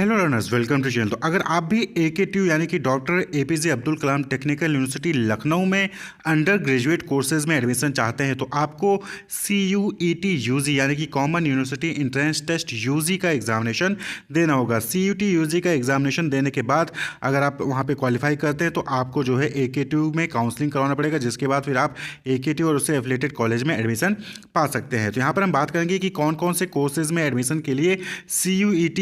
Hello learners, welcome to channel. तो अगर आप भी AKTU यानी कि doctor APJ Abdul Kalam technical university Lucknow में अंडर ग्रेजुएट कोर्सेज में एडमिशन चाहते हैं तो आपको CUET UG यानी कि common university entrance test UG का एग्जामिनेशन देना होगा। CUET UG का एग्जामिनेशन देने के बाद अगर आप वहाँ पे क्वालिफाई करते हैं तो आपको जो है AKTU में काउंसलिंग करवाना पड़ेगा, जिसके बाद फिर आप AKTU और उससे एफिलेटेड कॉलेज में एडमिशन पा सकते हैं। तो यहाँ पर हम बात करेंगे कि कौन कौन से कोर्सेज में एडमिशन के लिए CUET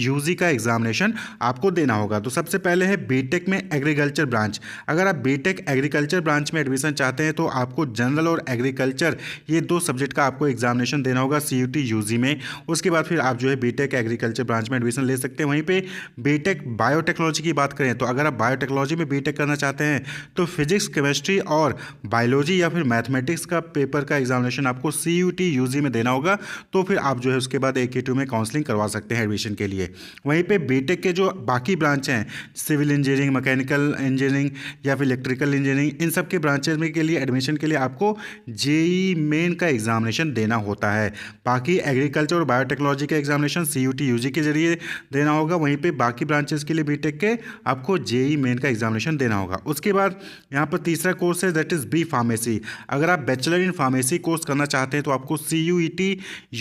UG का एग्जामिनेशन आपको देना होगा। तो सबसे पहले है बीटेक में एग्रीकल्चर ब्रांच। अगर आप बीटेक एग्रीकल्चर ब्रांच में एडमिशन चाहते हैं तो आपको जनरल और एग्रीकल्चर ये दो सब्जेक्ट का आपको एग्जामिनेशन देना होगा CUET UG में। उसके बाद फिर आप जो है बीटेक एग्रीकल्चर ब्रांच में एडमिशन ले सकते हैं। वहीं पे बीटेक बायोटेक्नोलॉजी की बात करें तो अगर आप बायोटेक्नोलॉजी में बीटेक करना चाहते हैं तो फिजिक्स, केमिस्ट्री और बायोलॉजी या फिर मैथमेटिक्स का पेपर का एग्जामिनेशन आपको CUET UG में देना होगा। तो फिर आप जो है उसके बाद AKTU में काउंसलिंग करवा सकते हैं एडमिशन के लिए। वहीं पे बीटेक के जो बाकी ब्रांच हैं, सिविल इंजीनियरिंग, मैकेनिकल इंजीनियरिंग या फिर इलेक्ट्रिकल इंजीनियरिंग, इन सब के ब्रांचेज में के लिए एडमिशन के लिए आपको JEE मेन का एग्जामिनेशन देना होता है। बाकी एग्रीकल्चर और बायोटेक्नोलॉजी का एग्जामिनेशन CUET UG के जरिए देना होगा। वहीं पे बाकी ब्रांचेस के लिए बीटेक के आपको JEE मेन का एग्जामिनेशन देना होगा। उसके बाद यहाँ पर तीसरा कोर्स है दैट इज़ B फार्मेसी। अगर आप बैचलर इन फार्मेसी कोर्स करना चाहते हैं तो आपको CUET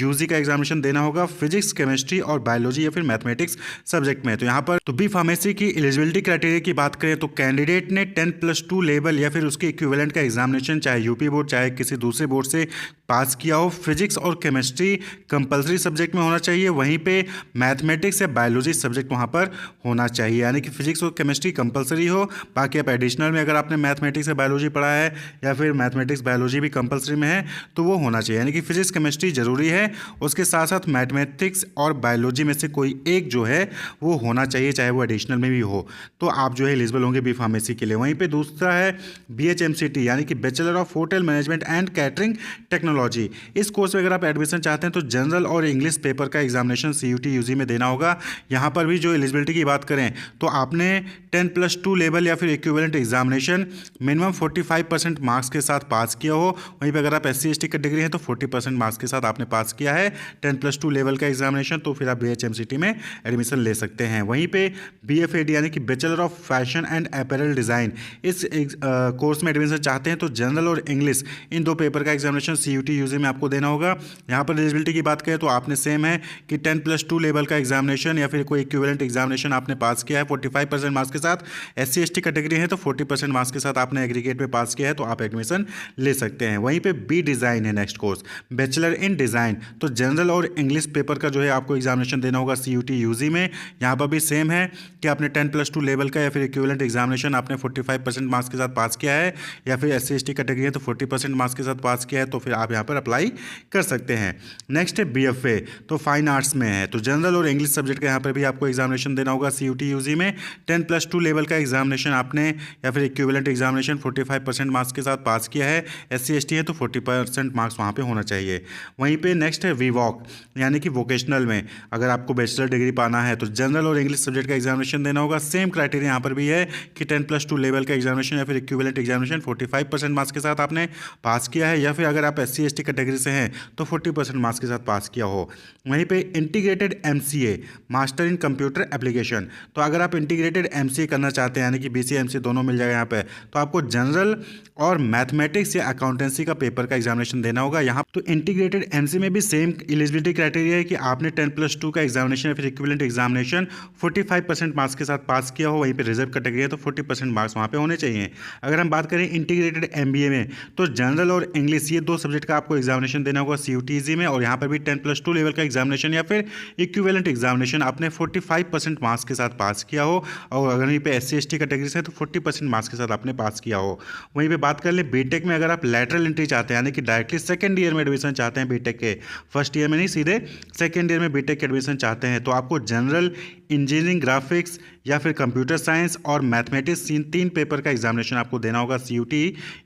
UG का एग्जामिनेशन देना होगा फिजिक्स, केमिस्ट्री और बायोलॉजी या फिर मैथमेटिक्स सब्जेक्ट में। तो यहाँ पर तो B फार्मेसी की एलिजिबिलिटी क्राइटेरिया की बात करें तो कैंडिडेट ने 10+2 लेवल या फिर उसके इक्विवेलेंट का एग्जामिनेशन चाहे यूपी बोर्ड चाहे किसी दूसरे बोर्ड से पास किया हो। फिजिक्स और केमिस्ट्री कंपलसरी सब्जेक्ट में होना चाहिए। वहीं पे मैथमेटिक्स या बायोलॉजी सब्जेक्ट वहाँ पर होना चाहिए, यानी कि फिजिक्स और केमिस्ट्री कंपलसरी हो। बाकी आप एडिशनल में अगर आपने मैथमेटिक्स या बायोलॉजी पढ़ा है या फिर मैथमेटिक्स बायोलॉजी भी कंपलसरी में है तो वो होना चाहिए, यानी कि फिजिक्स केमिस्ट्री जरूरी है। उसके साथ साथ मैथमेटिक्स और बायोलॉजी में से कोई एक जो है वो होना चाहिए, चाहे वो एडिशनल में भी हो। तो आप जो है एलिजिबल होंगे B फार्मेसी के लिए। वहीं पे दूसरा है BHMCT यानी कि bachelor of hotel management and catering technology. इस कोर्स में अगर आप एडमिशन चाहते हैं तो जनरल और इंग्लिश पेपर का एग्जामिनेशन CUET UG में देना होगा। यहाँ पर भी जो एलिजिबिलिटी की बात करें तो आपने 10+2 लेवल या फिर इक्विवेलेंट एग्जामिनेशन मिनिमम 45% मार्क्स के साथ पास किया हो। वहीं पर अगर आप SC/ST कैटेगरी हैं तो 40% मार्क्स के साथ आपने पास किया है 10+2 लेवल का एग्जामिनेशन, तो फिर आप BHMCT में एडमिशन ले सकते हैं। वहीं पे BFAD यानी कि bachelor of fashion and apparel design, इस कोर्स में एडमिशन चाहते हैं तो जनरल और इंग्लिश इन दो पेपर का एग्जामिनेशन CUET UG में आपको देना होगा। यहाँ पर एलिजिबिलिटी की बात करें तो आपने सेम है कि 10+2 लेवल का एग्जामिनेशन या फिर कोई इक्विवेलेंट एग्जामिनेशन आपने पास किया है 45% मार्क्स के साथ। SC/ST कैटेगरी है तो 40% मार्क्स के साथ आपने एग्रीगेट में पास किया है तो आप एडमिशन ले सकते हैं। वहीं पे B डिज़ाइन है next course, bachelor in design. तो जनरल और इंग्लिश पेपर का जो है आपको एग्जामिनेशन देना होगा CUET UG में। यहाँ पर भी सेम है कि आपने 10+2 लेवल का या फिर इक्विवेलेंट एग्जामिनेशन आपने 45% मार्क्स के साथ पास किया है या फिर SC/ST कैटेगरी है तो 40% मार्क्स के साथ पास किया है तो फिर आप यहाँ पर अप्लाई कर सकते हैं। नेक्स्ट है BFA, तो फाइन आर्ट्स में है। तो जनरल और इंग्लिश सब्जेक्ट का यहाँ पर भी आपको एग्जामिनेशन देना होगा CUET UG में। 10+2 लेवल का एग्जामिनेशन आपने या फिर इक्विवेलेंट एग्जामिनेशन 45% मार्क्स के साथ पास किया है। SC/ST है तो 40% मार्क्स वहाँ पर होना चाहिए। वहीं पर नेक्स्ट है VWOC यानी कि वोकेशनल में अगर आपको बैचलर डिग्री पाना है तो जनरल और इंग्लिश सब्जेक्ट का एग्जामिनेशन देना होगा। सेम क्राइटेरिया यहाँ पर भी है कि 10+2 लेवल का एग्जामिनेशन या फिर इक्विवेलेंट एग्जामिनेशन 45% मार्क्स के साथ आपने पास किया है या फिर अगर आप SC/ST कैटेगरी से हैं तो 40% मार्क्स के साथ पास किया हो। वहीं पे integrated MCA master in computer application, तो अगर आप इंटीग्रेटेड MCA करना चाहते हैं यानी कि BCA MCA दोनों मिल जाएगा यहाँ पे, तो आपको जनरल और मैथमेटिक्स या अकाउंटेंसी का पेपर का एग्जामिनेशन देना होगा। यहाँ तो इंटीग्रेटेड MCA में भी सेम एलिजिबिलिटी क्राइटेरिया है कि आपने 10+2 का एग्जामिनेशन या फिर इक्विवेलेंट एग्जामिनेशन 45% मार्क्स के साथ पास किया हो। वहीं पे रिजर्व कैटेगरी है तो 40% मार्क्स वहाँ पे होने चाहिए। अगर हम बात करें इंटीग्रेटेड MBA में तो जनरल और इंग्लिश ये दो सब्जेक्ट का आपको एग्जामिनेशन देना होगा CUET UG में, और यहाँ पर भी 10+2 लेवल का एग्जामिनेशन या फिर इक्विवेलेंट एग्जामिनेशन आपने 45% मार्क्स के साथ पास किया हो, और अगर वहीं पे SC/ST कैटेगरी से है तो 40% मार्क्स के साथ आपने पास किया हो। वहीं पे बात कर ले बीटेक में अगर आप लैटरल एंट्री चाहते हैं यानी कि डायरेक्टली सेकेंड ईयर में एडमिशन चाहते हैं बीटेक के, फर्स्ट ईयर में नहीं सीधे सेकेंड ईयर में बीटेक के एडमिशन चाहते हैं तो आपको जनरल इंजीनियरिंग, ग्राफिक्स या फिर कंप्यूटर साइंस और मैथमेटिक्स, तीन पेपर का एग्जामिनेशन आपको देना होगा CUT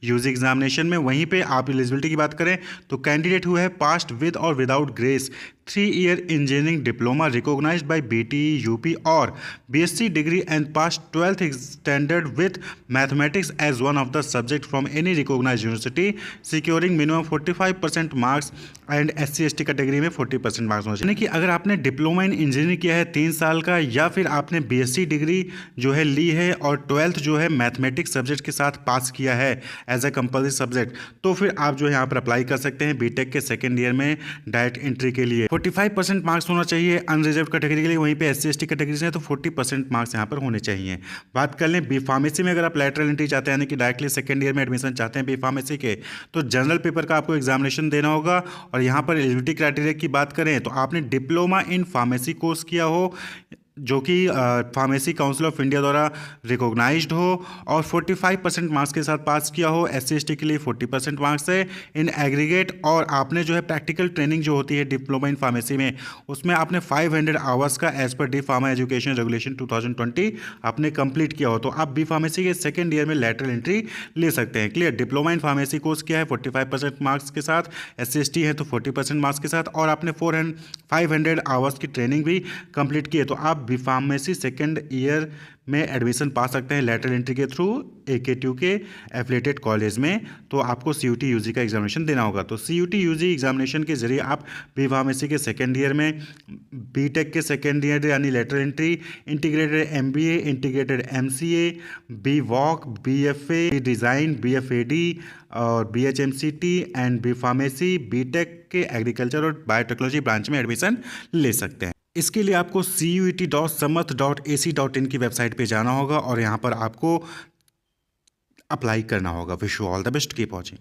यूजी एग्जामिनेशन में। वहीं पे आप एलिजिबिलिटी की बात करें तो कैंडिडेट हुआ है पास्ट विद और without grace 3-year engineering diploma recognised by BTE UP और BSc degree and pass 12th standard with mathematics as one of the subject from any recognised university securing minimum 45% marks and SC ST category में 40% marks होना चाहिए। यानी कि अगर आपने diploma in engineering किया है 3 साल का, या फिर आपने BSc डिग्री जो है ली है और 12th जो है मैथमेटिक्स सब्जेक्ट के साथ पास किया है एज ए कंपल्सरी सब्जेक्ट, तो फिर आप जो है यहाँ पर अप्लाई कर सकते हैं बीटेक के सेकेंड ईयर में डायरेक्ट एंट्री के लिए। 45% मार्क्स होना चाहिए अनरिजर्व कैटेगरी के लिए, वहीं पे SC ST कैटेगरी से तो 40% मार्क्स यहाँ पर होने चाहिए। बात कर लें बी फार्मेसी में, अगर आप लैटरल एंट्री चाहते हैं यानी कि डायरेक्टली सेकंड ईयर में एडमिशन चाहते हैं बी फार्मेसी के, तो जनरल पेपर का आपको एग्जामिनेशन देना होगा। और यहाँ पर एलिजिबिलिटी क्राइटेरिया की बात करें तो आपने डिप्लोमा इन फार्मेसी कोर्स किया हो जो कि फार्मेसी काउंसिल ऑफ इंडिया द्वारा रिकॉग्नाइज्ड हो और 45% मार्क्स के साथ पास किया हो। SC ST के लिए 40% मार्क्स है इन एग्रीगेट, और आपने जो है प्रैक्टिकल ट्रेनिंग जो होती है डिप्लोमा इन फार्मेसी में, उसमें आपने 500 आवर्स का as per D pharma education regulation 2020 आपने कंप्लीट किया हो, तो आप बी फार्मेसी के सेकेंड ईयर में लैटरल एंट्री ले सकते हैं। Clear, diploma in pharmacy course किया है 45% मार्क्स के साथ, SC ST है तो 40% मार्क्स के साथ, और आपने 500 आवर्स की ट्रेनिंग भी कंप्लीट की है, तो आप बी फार्मेसी सेकेंड ईयर में एडमिशन पा सकते हैं लैटरल एंट्री के थ्रू AKTU के एफिलिएटेड कॉलेज में। तो आपको CUT UG का एग्जामिनेशन देना होगा। तो CUT UG एग्जामिनेशन के जरिए आप बी फार्मेसी के सेकेंड ईयर में, बीटेक के सेकेंड ईयर यानी lateral entry, integrated MBA, integrated MCA, BVOC, BFA design, BFAD और BHMCT and B pharmacy, B Tech के एग्रीकल्चर और बायोटेक्नोलॉजी ब्रांच में एडमिशन ले सकते हैं। इसके लिए आपको CUET.samarth.ac.in की वेबसाइट पे जाना होगा और यहाँ पर आपको अप्लाई करना होगा। Wish you all the best, keep watching.